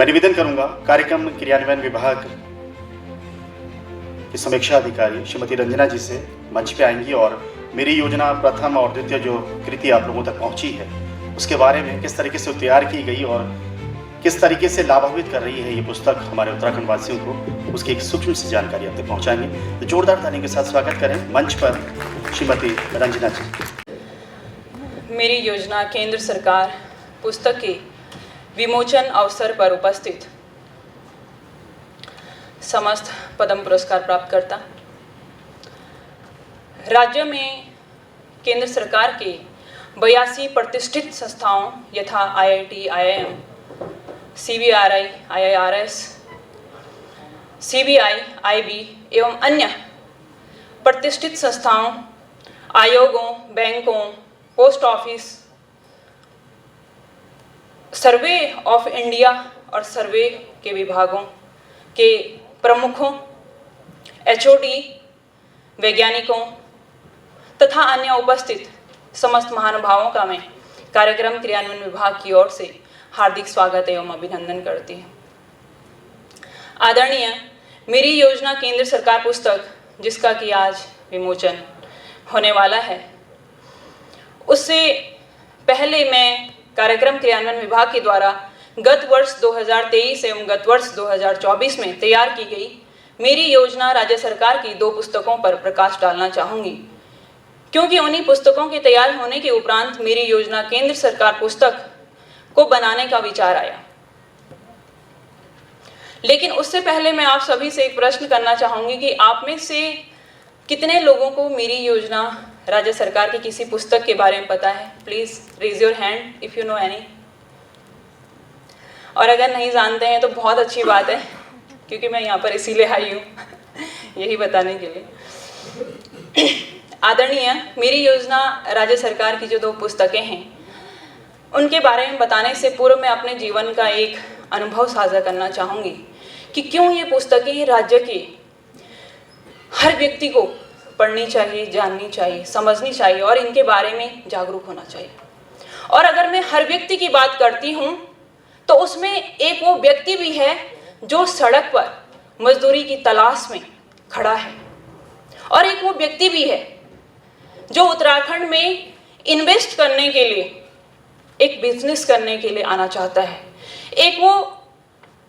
मैं निवेदन करूंगा कार्यक्रम क्रियान्वयन विभाग की समीक्षा अधिकारी श्रीमती रंजना जी से मंच पे आएंगी और मेरी योजना प्रथम और द्वितीय जो कृति आप लोगों तक पहुंची है उसके बारे में किस तरीके से तैयार की गई और किस तरीके से लाभान्वित कर रही है ये पुस्तक हमारे उत्तराखंड वासियों को, उसकी एक सूक्ष्म सी जानकारी आप तक पहुंचाएंगे। तो जोरदार ताली के साथ स्वागत करें मंच पर श्रीमती रंजना जी। मेरी योजना केंद्र सरकार पुस्तक के विमोचन अवसर पर उपस्थित समस्त पद्म पुरस्कार प्राप्तकर्ता, राज्य में केंद्र सरकार के 82 प्रतिष्ठित संस्थाओं यथा IIT, IIM, CBRI, IIRS, CBI, IB एवं अन्य प्रतिष्ठित संस्थाओं, आयोगों, बैंकों, post office, survey of India और सर्वे के विभागों के प्रमुखों, HOD, वैज्ञानिकों तथा अन्य उपस्थित समस्त महानुभावों का मैं कार्यक्रम क्रियान्वयन विभाग की ओर से हार्दिक स्वागत एवं अभिनंदन करती हूँ। आदरणीय, मेरी योजना केंद्र सरकार पुस्तक जिसका कि आज विमोचन होने वाला है, उससे पहले मैं कार्यक्रम क्रियान्वयन विभाग के द्वारा गत वर्ष 2023 एवं गत वर्ष 2024 में तैयार की गई मेरी योजना राज्य सरकार की 2 पुस्तकों पर प्रकाश डालना चाहूँगी, क्योंकि उन्हीं पुस्तकों के तैयार होने के उपरांत मेरी योजना केंद्र सरकार पुस्तक को बनाने का विचार आया। लेकिन उससे पहले मैं आप सभी से एक प्रश्न करना चाहूँगी कि आप में से कितने लोगों को मेरी योजना राज्य सरकार की किसी पुस्तक के बारे में पता है? Please raise your hand if you know any. और अगर नहीं जानते हैं तो बहुत अच्छी बात है, क्योंकि मैं यहाँ पर इसीलिए आई हूँ यही बताने के लिए। आदरणीय, मेरी योजना राज्य सरकार की जो 2 पुस्तकें हैं उनके बारे में बताने से पूर्व मैं अपने जीवन का एक अनुभव साझा करना चाहूँगी कि क्यों ये पुस्तकें राज्य के हर व्यक्ति को पढ़नी चाहिए, जाननी चाहिए, समझनी चाहिए और इनके बारे में जागरूक होना चाहिए। और अगर मैं हर व्यक्ति की बात करती हूँ तो उसमें एक वो व्यक्ति भी है जो सड़क पर मजदूरी की तलाश में खड़ा है, और एक वो व्यक्ति भी है जो उत्तराखंड में इन्वेस्ट करने के लिए, एक बिजनेस करने के लिए आना चाहता है। एक वो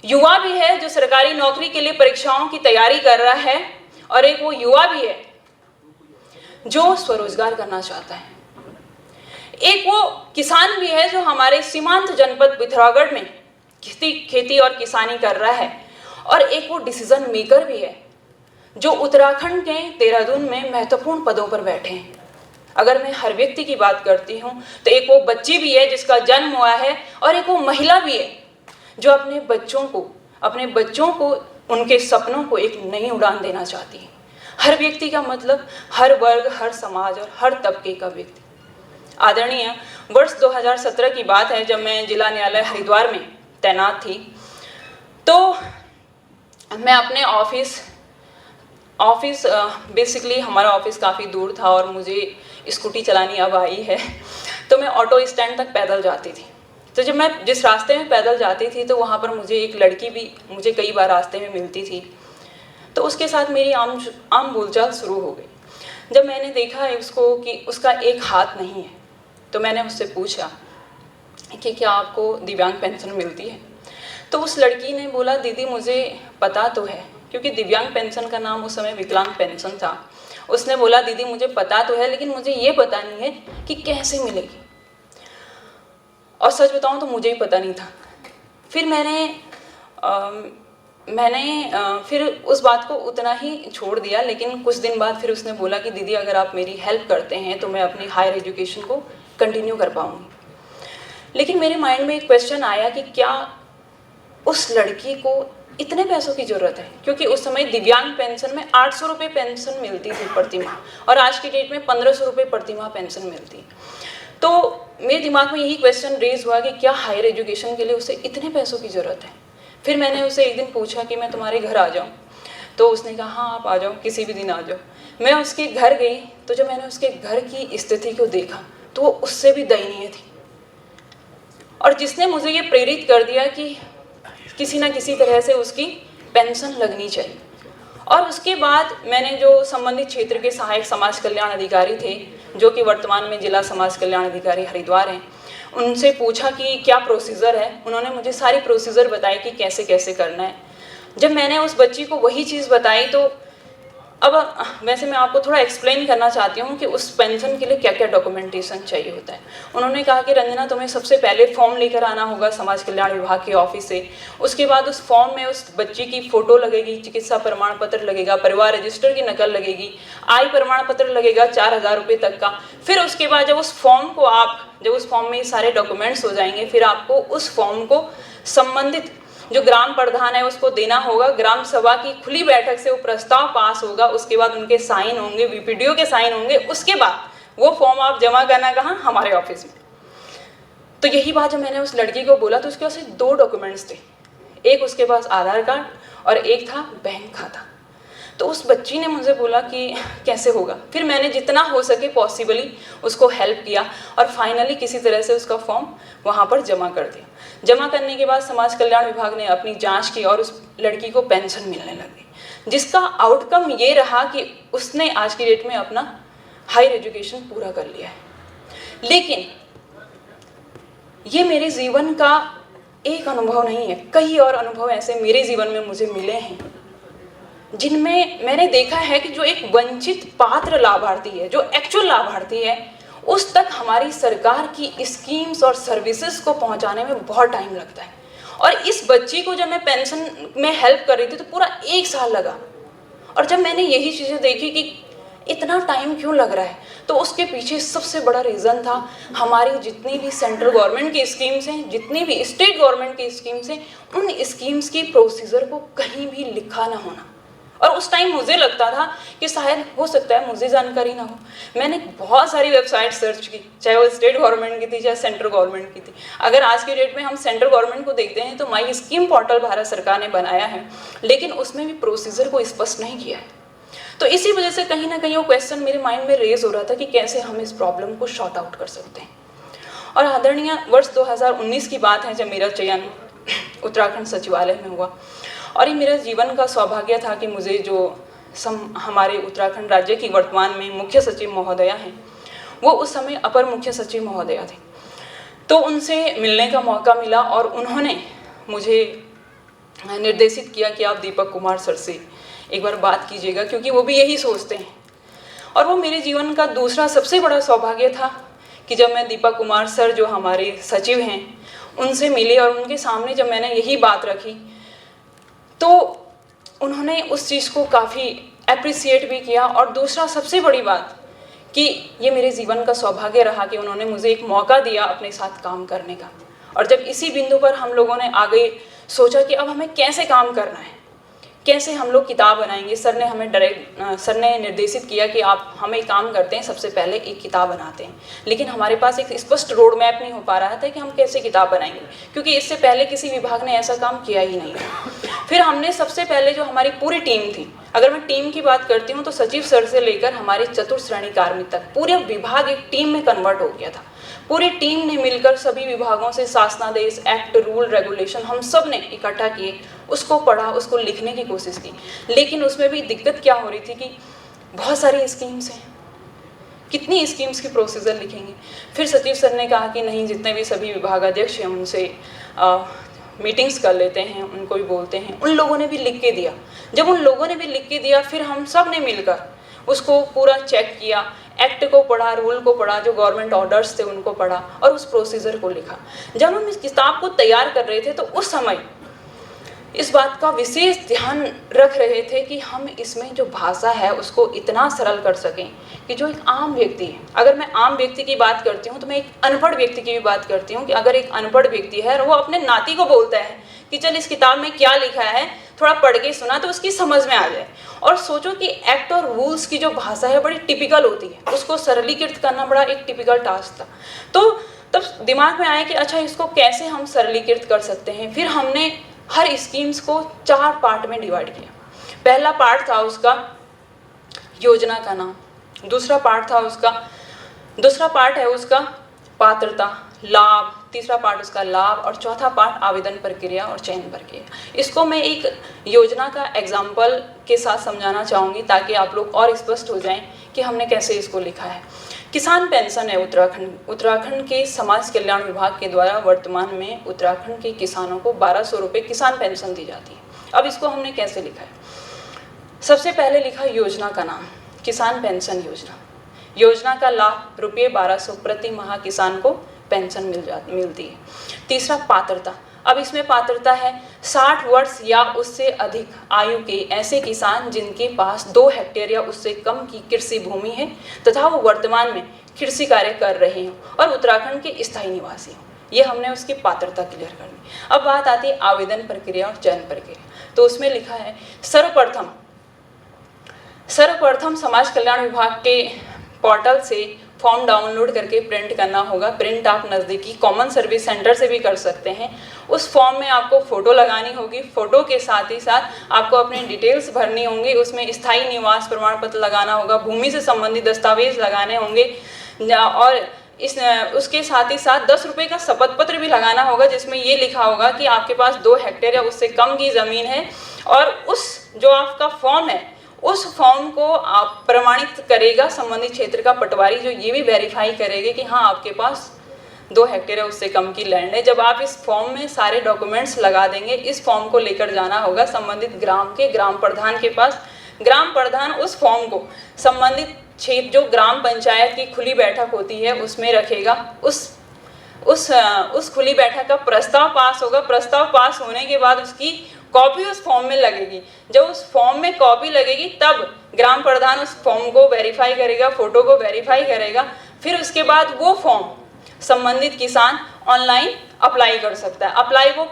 युवा भी है जो सरकारी नौकरी के लिए परीक्षाओं की तैयारी कर रहा है, और एक वो युवा भी है जो स्वरोजगार करना चाहता है। एक वो किसान भी है जो हमारे सीमांत जनपद पिथौरागढ़ में खेती और किसानी कर रहा है, और एक वो डिसीजन मेकर भी है जो उत्तराखंड के देहरादून में महत्वपूर्ण पदों पर बैठे हैं। अगर मैं हर व्यक्ति की बात करती हूँ तो एक वो बच्ची भी है जिसका जन्म हुआ है, और एक वो महिला भी है जो अपने बच्चों को उनके सपनों को एक नई उड़ान देना चाहती है। हर व्यक्ति का मतलब हर वर्ग, हर समाज और हर तबके का व्यक्ति। आदरणीय, वर्ष 2017 की बात है जब मैं जिला न्यायालय हरिद्वार में तैनात थी, तो मैं अपने ऑफिस बेसिकली हमारा ऑफिस काफ़ी दूर था और मुझे स्कूटी चलानी अब आई है, तो मैं ऑटो स्टैंड तक पैदल जाती थी। तो जब मैं जिस रास्ते में पैदल जाती थी तो वहाँ पर मुझे एक लड़की भी मुझे कई बार रास्ते में मिलती थी, तो उसके साथ मेरी आम बोलचाल शुरू हो गई। जब मैंने देखा है उसको कि उसका एक हाथ नहीं है, तो मैंने उससे पूछा कि क्या आपको दिव्यांग पेंशन मिलती है? तो उस लड़की ने बोला, दीदी मुझे पता तो है, क्योंकि दिव्यांग पेंशन का नाम उस समय विकलांग पेंशन था। उसने बोला, दीदी मुझे पता तो है, लेकिन मुझे ये पता नहीं है कि कैसे मिलेगी। और सच बताऊं तो मुझे ही पता नहीं था। फिर मैंने फिर उस बात को उतना ही छोड़ दिया, लेकिन कुछ दिन बाद फिर उसने बोला कि दीदी अगर आप मेरी हेल्प करते हैं तो मैं अपनी हायर एजुकेशन को कंटिन्यू कर पाऊँगी। लेकिन मेरे माइंड में एक क्वेश्चन आया कि क्या उस लड़की को इतने पैसों की ज़रूरत है, क्योंकि उस समय दिव्यांग पेंशन में 800 रुपये पेंशन मिलती थी प्रति माह, और आज की डेट में 1500 रुपये प्रति माह पेंशन मिलती है। तो मेरे दिमाग में यही क्वेश्चन रेज हुआ कि क्या हायर एजुकेशन के लिए उसे इतने पैसों की ज़रूरत है। फिर मैंने उसे एक दिन पूछा कि मैं तुम्हारे घर आ जाऊँ, तो उसने कहा हाँ आप आ जाओ, किसी भी दिन आ जाओ। मैं उसके घर गई, तो जब मैंने उसके घर की स्थिति को देखा तो वो उससे भी दयनीय थी, और जिसने मुझे ये प्रेरित कर दिया कि किसी ना किसी तरह से उसकी पेंशन लगनी चाहिए। और उसके बाद मैंने जो संबंधित क्षेत्र के सहायक समाज कल्याण अधिकारी थे, जो कि वर्तमान में जिला समाज कल्याण अधिकारी हरिद्वार हैं, उनसे पूछा कि क्या प्रोसीजर है। उन्होंने मुझे सारी प्रोसीजर बताई कि कैसे कैसे करना है। जब मैंने उस बच्ची को वही चीज़ बताई तो अब वैसे मैं आपको थोड़ा एक्सप्लेन करना चाहती हूँ कि उस पेंशन के लिए क्या क्या डॉक्यूमेंटेशन चाहिए होता है। उन्होंने कहा कि रंजना, तुम्हें सबसे पहले फॉर्म लेकर आना होगा समाज कल्याण विभाग के ऑफिस से। उसके बाद उस फॉर्म में उस बच्ची की फ़ोटो लगेगी, चिकित्सा प्रमाण पत्र लगेगा, परिवार रजिस्टर की नकल लगेगी, आय प्रमाण पत्र लगेगा 4,000 रुपये तक का। फिर उसके बाद जब उस फॉर्म में ये सारे डॉक्यूमेंट्स हो जाएंगे, फिर आपको उस फॉर्म को संबंधित जो ग्राम प्रधान है उसको देना होगा। ग्राम सभा की खुली बैठक से वो प्रस्ताव पास होगा, उसके बाद उनके साइन होंगे, वीपीडीओ के साइन होंगे। उसके बाद वो फॉर्म आप जमा करना कहाँ? हमारे ऑफिस में। तो यही बात जब मैंने उस लड़की को बोला तो उसके पास 2 डॉक्यूमेंट्स थे। एक उसके पास आधार कार्ड और एक था बैंक खाता। तो उस बच्ची ने मुझे बोला कि कैसे होगा। फिर मैंने जितना हो सके पॉसिबली उसको हेल्प किया और फाइनली किसी तरह से उसका फॉर्म वहाँ पर जमा कर दिया। जमा करने के बाद समाज कल्याण विभाग ने अपनी जांच की और उस लड़की को पेंशन मिलने लगी, जिसका आउटकम ये रहा कि उसने आज की डेट में अपना हायर एजुकेशन पूरा कर लिया है। लेकिन ये मेरे जीवन का एक अनुभव नहीं है, कई और अनुभव ऐसे मेरे जीवन में मुझे मिले हैं जिनमें मैंने देखा है कि जो एक वंचित पात्र लाभार्थी है, जो एक्चुअल लाभार्थी है, उस तक हमारी सरकार की स्कीम्स और सर्विसेज को पहुंचाने में बहुत टाइम लगता है। और इस बच्ची को जब मैं पेंशन में हेल्प कर रही थी तो पूरा 1 साल लगा। और जब मैंने यही चीज़ें देखी कि इतना टाइम क्यों लग रहा है, तो उसके पीछे सबसे बड़ा रीज़न था हमारी जितनी भी सेंट्रल गवर्नमेंट की स्कीम्स हैं, जितनी भी स्टेट गवर्नमेंट की स्कीम्स हैं, उन स्कीम्स की प्रोसीजर को कहीं भी लिखा ना होना। और उस टाइम मुझे लगता था कि शायद हो सकता है मुझे जानकारी ना हो। मैंने बहुत सारी वेबसाइट सर्च की, चाहे वो स्टेट गवर्नमेंट की थी चाहे सेंट्रल गवर्नमेंट की थी। अगर आज की डेट में हम सेंट्रल गवर्नमेंट को देखते हैं तो माई स्कीम पोर्टल भारत सरकार ने बनाया है, लेकिन उसमें भी प्रोसीजर को स्पष्ट नहीं किया है। तो इसी वजह से कहीं ना कहीं वो क्वेश्चन मेरे माइंड में रेज हो रहा था कि कैसे हम इस प्रॉब्लम को शॉर्ट आउट कर सकते हैं। और आदरणीय वर्ष 2019 की बात है जब मेरा चयन उत्तराखंड सचिवालय में हुआ। और ये मेरा जीवन का सौभाग्य था कि मुझे जो हमारे उत्तराखंड राज्य की वर्तमान में मुख्य सचिव महोदया हैं, वो उस समय अपर मुख्य सचिव महोदया थे। तो उनसे मिलने का मौका मिला और उन्होंने मुझे निर्देशित किया कि आप दीपक कुमार सर से एक बार बात कीजिएगा, क्योंकि वो भी यही सोचते हैं। और वो मेरे जीवन का दूसरा सबसे बड़ा सौभाग्य था कि जब मैं दीपक कुमार सर जो हमारे सचिव हैं उनसे मिली और उनके सामने जब मैंने यही बात रखी तो उन्होंने उस चीज़ को काफ़ी अप्रिसिएट भी किया। और दूसरा सबसे बड़ी बात कि ये मेरे जीवन का सौभाग्य रहा कि उन्होंने मुझे एक मौका दिया अपने साथ काम करने का। और जब इसी बिंदु पर हम लोगों ने आगे सोचा कि अब हमें कैसे काम करना है, कैसे हम लोग किताब बनाएंगे, सर ने निर्देशित किया कि आप हम एक काम करते हैं, सबसे पहले एक किताब बनाते हैं। लेकिन हमारे पास एक स्पष्ट रोड मैप नहीं हो पा रहा था कि हम कैसे किताब बनाएंगे, क्योंकि इससे पहले किसी विभाग ने ऐसा काम किया ही नहीं है। फिर हमने सबसे पहले जो हमारी पूरी टीम थी, अगर मैं टीम की बात करती हूँ तो सचिव सर से लेकर हमारे चतुर्थ श्रेणी कार्मिक तक पूरे विभाग एक टीम में कन्वर्ट हो गया था। पूरी टीम ने मिलकर सभी विभागों से शासनादेश, एक्ट, रूल, रेगुलेशन हम सब ने इकट्ठा किए, उसको पढ़ा, उसको लिखने की कोशिश की। लेकिन उसमें भी दिक्कत क्या हो रही थी कि बहुत सारी स्कीम्स हैं, कितनी स्कीम्स की प्रोसीजर लिखेंगे। फिर सचिव सर ने कहा कि नहीं, जितने भी सभी विभागाध्यक्ष हैं उनसे मीटिंग्स कर लेते हैं, उनको भी बोलते हैं। उन लोगों ने भी लिख के दिया। जब उन लोगों ने भी लिख के दिया फिर हम सब ने मिलकर उसको पूरा चेक किया, एक्ट को पढ़ा, रूल को पढ़ा, जो गवर्नमेंट ऑर्डर्स थे उनको पढ़ा और उस प्रोसीजर को लिखा। जब हम इस किताब को तैयार कर रहे थे तो उस समय इस बात का विशेष ध्यान रख रहे थे कि हम इसमें जो भाषा है उसको इतना सरल कर सकें कि जो एक आम व्यक्ति है, अगर मैं आम व्यक्ति की बात करती हूँ तो मैं एक अनपढ़ व्यक्ति की भी बात करती हूँ कि अगर एक अनपढ़ व्यक्ति है और वो अपने नाती को बोलता है कि चल इस किताब में क्या लिखा है थोड़ा पढ़ के सुना, तो उसकी समझ में आ जाए। और सोचो कि एक्ट और रूल्स की जो भाषा है बड़ी टिपिकल होती है, उसको सरलीकृत करना बड़ा एक टिपिकल टास्क था। तो तब दिमाग में आया कि अच्छा इसको कैसे हम सरलीकृत कर सकते हैं। फिर हमने हर स्कीम्स को 4 पार्ट में डिवाइड किया। पहला पार्ट था उसका योजना का नाम, दूसरा पार्ट है उसका पात्रता, लाभ, तीसरा पार्ट उसका लाभ और चौथा पार्ट आवेदन प्रक्रिया और चयन प्रक्रिया। इसको मैं एक योजना का एग्जाम्पल के साथ समझाना चाहूँगी ताकि आप लोग और स्पष्ट हो जाएं कि हमने कैसे इसको लिखा है। किसान पेंशन है उत्तराखंड के समाज कल्याण विभाग के द्वारा वर्तमान में उत्तराखंड के किसानों को 1200 रुपये किसान पेंशन दी जाती है। अब इसको हमने कैसे लिखा है? सबसे पहले लिखा योजना का नाम, किसान पेंशन योजना। योजना का लाभ रुपये 1200 प्रति माह किसान को पेंशन मिलती है। तीसरा पात्रता, अब इसमें पात्रता है 60 वर्ष या उससे अधिक आयु के ऐसे किसान जिनके पास 2 हेक्टेयर या उससे कम की कृषि भूमि है तथा वो वर्तमान में कृषि कार्य कर रहे हों और उत्तराखंड के स्थायी निवासी हों। ये हमने उसकी पात्रता क्लियर करनी। अब बात आती है आवेदन प्रक्रिया और चयन प्रक्रिया। तो उसमें लिखा है सर्वप्रथम समाज कल्याण विभाग के पोर्टल से फॉर्म डाउनलोड करके प्रिंट करना होगा। प्रिंट आप नज़दीकी कॉमन सर्विस सेंटर से भी कर सकते हैं। उस फॉर्म में आपको फ़ोटो लगानी होगी। फ़ोटो के साथ ही साथ आपको अपने डिटेल्स भरनी होंगी। उसमें स्थायी निवास प्रमाण पत्र लगाना होगा, भूमि से संबंधित दस्तावेज लगाने होंगे और उसके साथ ही साथ 10 रुपये का शपथ पत्र भी लगाना होगा जिसमें ये लिखा होगा कि आपके पास 2 हेक्टेयर या उससे कम की ज़मीन है और उस जो आपका फॉर्म है उस फॉर्म को आप प्रमाणित करेगा संबंधित क्षेत्र का पटवारी, जो ये भी वेरीफाई करेंगे कि हाँ आपके पास 2 हेक्टेयर या उससे कम की लैंड है। जब आप इस फॉर्म में सारे डॉक्यूमेंट्स लगा देंगे, इस फॉर्म को लेकर जाना होगा संबंधित ग्राम प्रधान के पास। ग्राम प्रधान उस फॉर्म को संबंधित क्षेत्र जो ग्राम पंचायत की खुली बैठक होती है उसमें रखेगा। उस खुली बैठक का प्रस्ताव पास होगा। प्रस्ताव पास होने के बाद उसकी कॉपी उस फॉर्म में लगेगी। जब उस फॉर्म में कॉपी लगेगी तब ग्राम प्रधान उस फॉर्म को वेरीफाई करेगा, फोटो को वेरीफाई करेगा। फिर उसके बाद वो फॉर्म संबंधित किसान ऑनलाइन अप्लाई कर सकता है। अप्लाई वो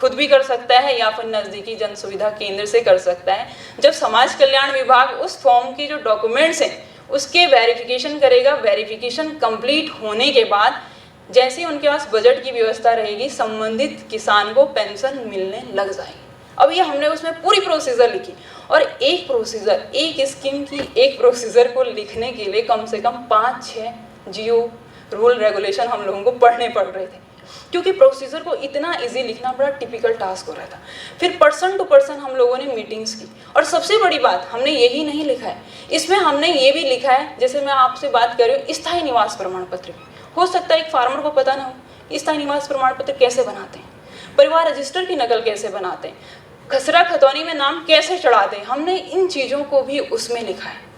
खुद भी कर सकता है या फिर नज़दीकी जन सुविधा केंद्र से कर सकता है। जब समाज कल्याण विभाग उस फॉर्म की जो डॉक्यूमेंट्स हैं उसके वेरिफिकेशन करेगा, वेरिफिकेशन कंप्लीट होने के बाद जैसे उनके पास बजट की व्यवस्था रहेगी, संबंधित किसान को पेंशन मिलने लग जाएगी। अब ये हमने उसमें पूरी प्रोसीजर लिखी और एक स्कीम की एक प्रोसीजर को लिखने के लिए कम से कम 5-6 जियो रूल रेगुलेशन हम लोगों को पढ़ने पड़ रहे थे, क्योंकि प्रोसीजर को इतना इजी लिखना बड़ा टिपिकल टास्क हो रहा था। फिर पर्सन टू पर्सन हम लोगों ने मीटिंग्स की और सबसे बड़ी बात हमने यही नहीं लिखा है, इसमें हमने ये भी लिखा है, जैसे मैं आपसे बात कर रही हूँ, स्थायी निवास प्रमाण पत्र भी हो सकता है एक फार्मर को पता ना हो स्थायी निवास प्रमाण पत्र कैसे बनाते हैं, परिवार रजिस्टर की नकल कैसे बनाते हैं, खसरा खतौनी में नाम कैसे चढ़ाते हैं, हमने इन चीज़ों को भी उसमें लिखा है।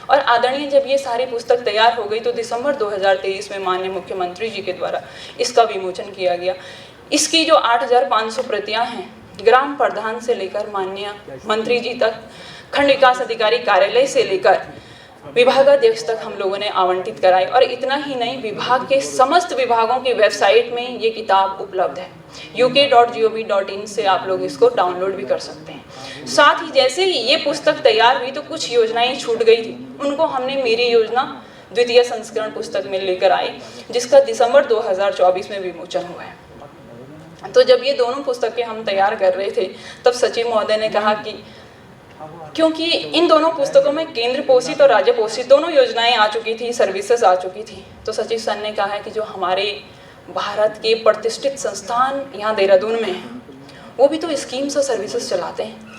और आदरणीय जब ये सारी पुस्तक तैयार हो गई तो दिसंबर 2023 में माननीय मुख्यमंत्री जी के द्वारा इसका विमोचन किया गया। इसकी जो 8500 प्रतियां हैं, ग्राम प्रधान से लेकर माननीय मंत्री जी तक, खंड विकास अधिकारी कार्यालय से लेकर विभागाध्यक्ष तक हम लोगों ने आवंटित कराई। और इतना ही नहीं, विभाग के समस्त विभागों की वेबसाइट में ये किताब उपलब्ध है। uk.gov.in से आप लोग इसको डाउनलोड भी कर सकते हैं। साथ ही जैसे ही ये पुस्तक तैयार हुई तो कुछ योजनाएं छूट गई थी, उनको हमने मेरी योजना द्वितीय संस्करण पुस्तक में लेकर आई, जिसका दिसंबर 2024 में विमोचन हुआ है। तो जब ये दोनों पुस्तकें हम तैयार कर रहे थे तब सचिव महोदय ने कहा कि क्योंकि इन दोनों पुस्तकों में केंद्र पोषित और राज्य पोषित दोनों योजनाएं आ चुकी थी, सर्विसेज आ चुकी थी, तो सचिव सर ने कहा है कि जो हमारे भारत के प्रतिष्ठित संस्थान यहाँ देहरादून में हैं वो भी तो स्कीम्स और सर्विसेज चलाते हैं,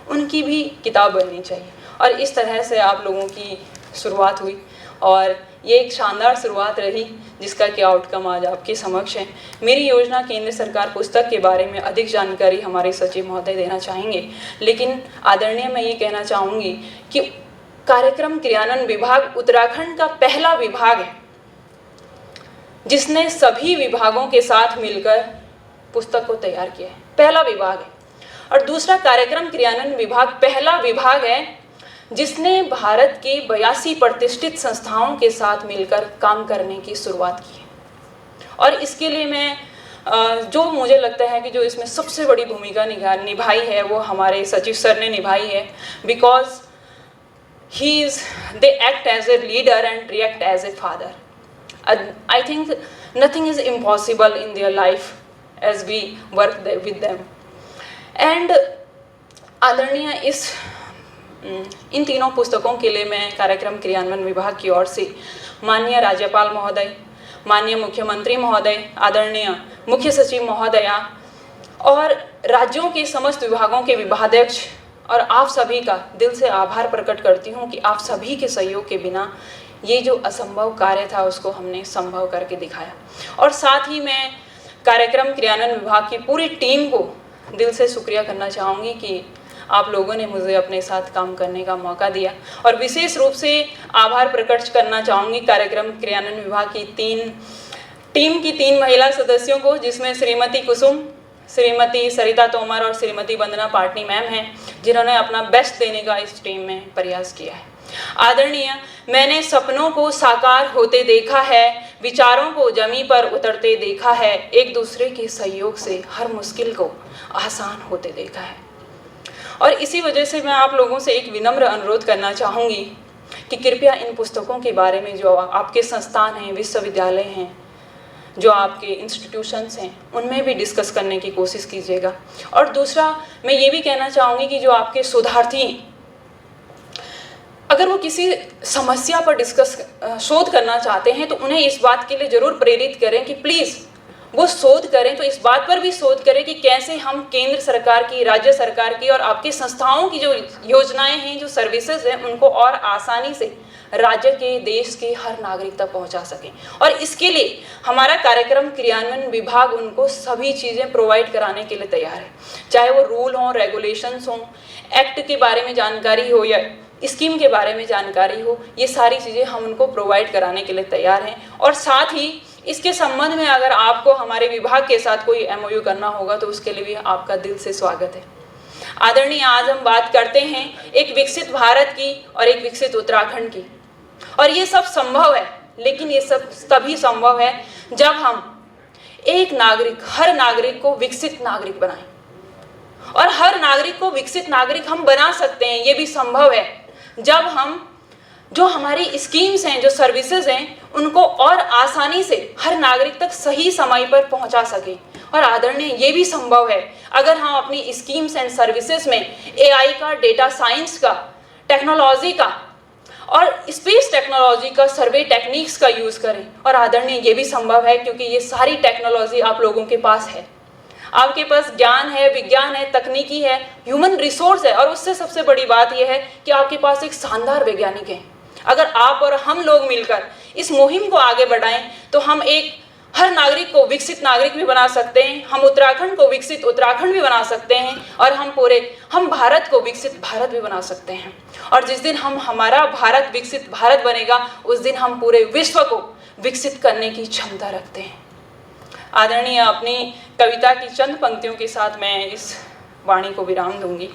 उनकी भी किताब बननी चाहिए। और इस तरह से आप लोगों की शुरुआत हुई और ये एक शानदार शुरुआत रही जिसका कि आउटकम आज आपके समक्ष है। मेरी योजना केंद्र सरकार पुस्तक के बारे में अधिक जानकारी हमारे सचिव महोदय देना चाहेंगे, लेकिन आदरणीय मैं ये कहना चाहूँगी कि कार्यक्रम क्रियान्वयन विभाग उत्तराखंड का पहला विभाग है जिसने सभी विभागों के साथ मिलकर पुस्तक को तैयार किया है, पहला विभाग है। और दूसरा, कार्यक्रम क्रियान्वयन विभाग पहला विभाग है जिसने भारत के 82 प्रतिष्ठित संस्थाओं के साथ मिलकर काम करने की शुरुआत की है। और इसके लिए मैं जो मुझे लगता है कि जो इसमें सबसे बड़ी भूमिका निभाई है वो हमारे सचिव सर ने निभाई है, because they act as a leader and react as a father. I think nothing is impossible in their life as we work with them. And आदरणीय इन तीनों पुस्तकों के लिए मैं कार्यक्रम क्रियान्वयन विभाग की ओर से माननीय राज्यपाल महोदय, माननीय मुख्यमंत्री महोदय, आदरणीय मुख्य सचिव महोदया और राज्यों के समस्त विभागों के विभागाध्यक्ष और आप सभी का दिल से आभार प्रकट करती हूँ कि आप सभी के सहयोग के बिना ये जो असंभव कार्य था उसको हमने संभव करके दिखाया। और साथ ही मैं कार्यक्रम क्रियान्वयन विभाग की पूरी टीम को दिल से शुक्रिया करना चाहूँगी कि आप लोगों ने मुझे अपने साथ काम करने का मौका दिया। और विशेष रूप से आभार प्रकट करना चाहूँगी कार्यक्रम क्रियान्वयन विभाग की टीम की 3 महिला सदस्यों को, जिसमें श्रीमती कुसुम, श्रीमती सरिता तोमर और श्रीमती वंदना पाटनी मैम हैं, जिन्होंने अपना बेस्ट देने का इस टीम में प्रयास किया है। आदरणीय, मैंने सपनों को साकार होते देखा है, विचारों को जमीन पर उतरते देखा है, एक दूसरे के सहयोग से हर मुश्किल को आसान होते देखा है। और इसी वजह से मैं आप लोगों से एक विनम्र अनुरोध करना चाहूँगी कि कृपया इन पुस्तकों के बारे में जो आपके संस्थान हैं, विश्वविद्यालय हैं, जो आपके इंस्टीट्यूशंस हैं, उनमें भी डिस्कस करने की कोशिश कीजिएगा। और दूसरा, मैं ये भी कहना चाहूँगी कि जो आपके शोधार्थी अगर वो किसी समस्या पर शोध करना चाहते हैं तो उन्हें इस बात के लिए ज़रूर प्रेरित करें कि प्लीज़ वो शोध करें तो इस बात पर भी शोध करें कि कैसे हम केंद्र सरकार की, राज्य सरकार की और आपकी संस्थाओं की जो योजनाएं हैं, जो सर्विसेज हैं, उनको और आसानी से राज्य के, देश के हर नागरिक तक पहुंचा सकें। और इसके लिए हमारा कार्यक्रम क्रियान्वयन विभाग उनको सभी चीज़ें प्रोवाइड कराने के लिए तैयार है, चाहे वो रूल हों, रेगुलेशंस हों, एक्ट के बारे में जानकारी हो या स्कीम के बारे में जानकारी हो, ये सारी चीज़ें हम उनको प्रोवाइड कराने के लिए तैयार हैं। और साथ ही इसके संबंध में अगर आपको हमारे विभाग के साथ कोई MOU करना होगा तो उसके लिए भी आपका दिल से स्वागत है। आदरणीय, आज हम बात करते हैं एक विकसित भारत की और एक विकसित उत्तराखंड की। और ये सब संभव है, लेकिन ये सब तभी संभव है जब हम एक नागरिक, हर नागरिक को विकसित नागरिक बनाएं। और हर नागरिक को विकसित नागरिक हम बना सकते हैं, ये भी संभव है जब हम जो हमारी स्कीम्स हैं, जो सर्विसेज हैं, उनको और आसानी से हर नागरिक तक सही समय पर पहुंचा सकें। और आदरणीय, ये भी संभव है अगर हम अपनी स्कीम्स एंड सर्विसेज में AI का, डेटा साइंस का, टेक्नोलॉजी का और स्पेस टेक्नोलॉजी का, सर्वे टेक्निक्स का यूज़ करें। और आदरणीय, ये भी संभव है क्योंकि ये सारी टेक्नोलॉजी आप लोगों के पास है, आपके पास ज्ञान है, विज्ञान है, तकनीकी है, ह्यूमन रिसोर्स है। और उससे सबसे बड़ी बात यह है कि आपके पास एक शानदार वैज्ञानिक है। अगर आप और हम लोग मिलकर इस मुहिम को आगे बढ़ाएं तो हम एक हर नागरिक को विकसित नागरिक भी बना सकते हैं, हम उत्तराखंड को विकसित उत्तराखंड भी बना सकते हैं और हम भारत को विकसित भारत भी बना सकते हैं। और जिस दिन हमारा भारत विकसित भारत बनेगा, उस दिन हम पूरे विश्व को विकसित करने की क्षमता रखते हैं। आदरणीय, अपनी कविता की चंद पंक्तियों के साथ मैं इस वाणी को विराम दूंगी।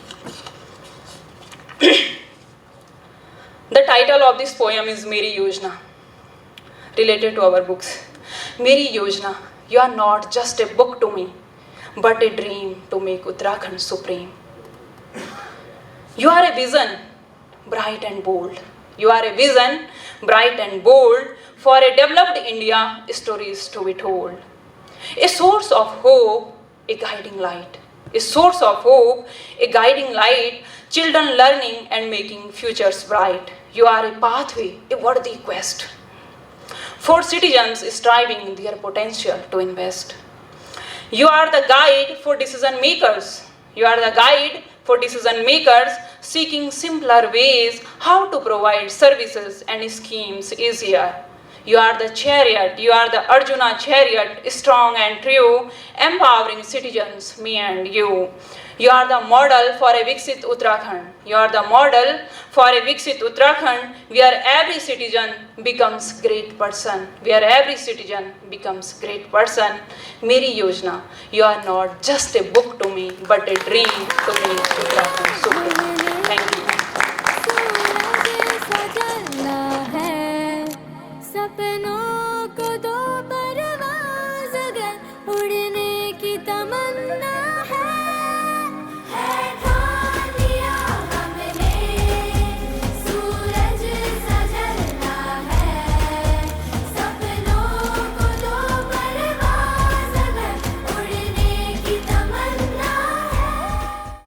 The title of this poem is Meri Yojna, related to our books. Meri Yojna, you are not just a book to me, but a dream to make Uttarakhand supreme. You are a vision, bright and bold. You are a vision, bright and bold, for a developed India, stories to be told. A source of hope, a guiding light. A source of hope, a guiding light, children learning and making futures bright. You are a pathway, a worthy quest for citizens striving their potential to invest. You are the guide for decision makers. You are the guide for decision makers seeking simpler ways how to provide services and schemes easier. You are the chariot, you are the Arjuna chariot, strong and true, empowering citizens, me and you. You are the model for a Viksit Uttarakhand. You are the model for a Viksit Uttarakhand, where every citizen becomes great person. Where every citizen becomes great person. Meri Yojna, you are not just a book to me, but a dream to make Uttarakhand supreme. Thank you.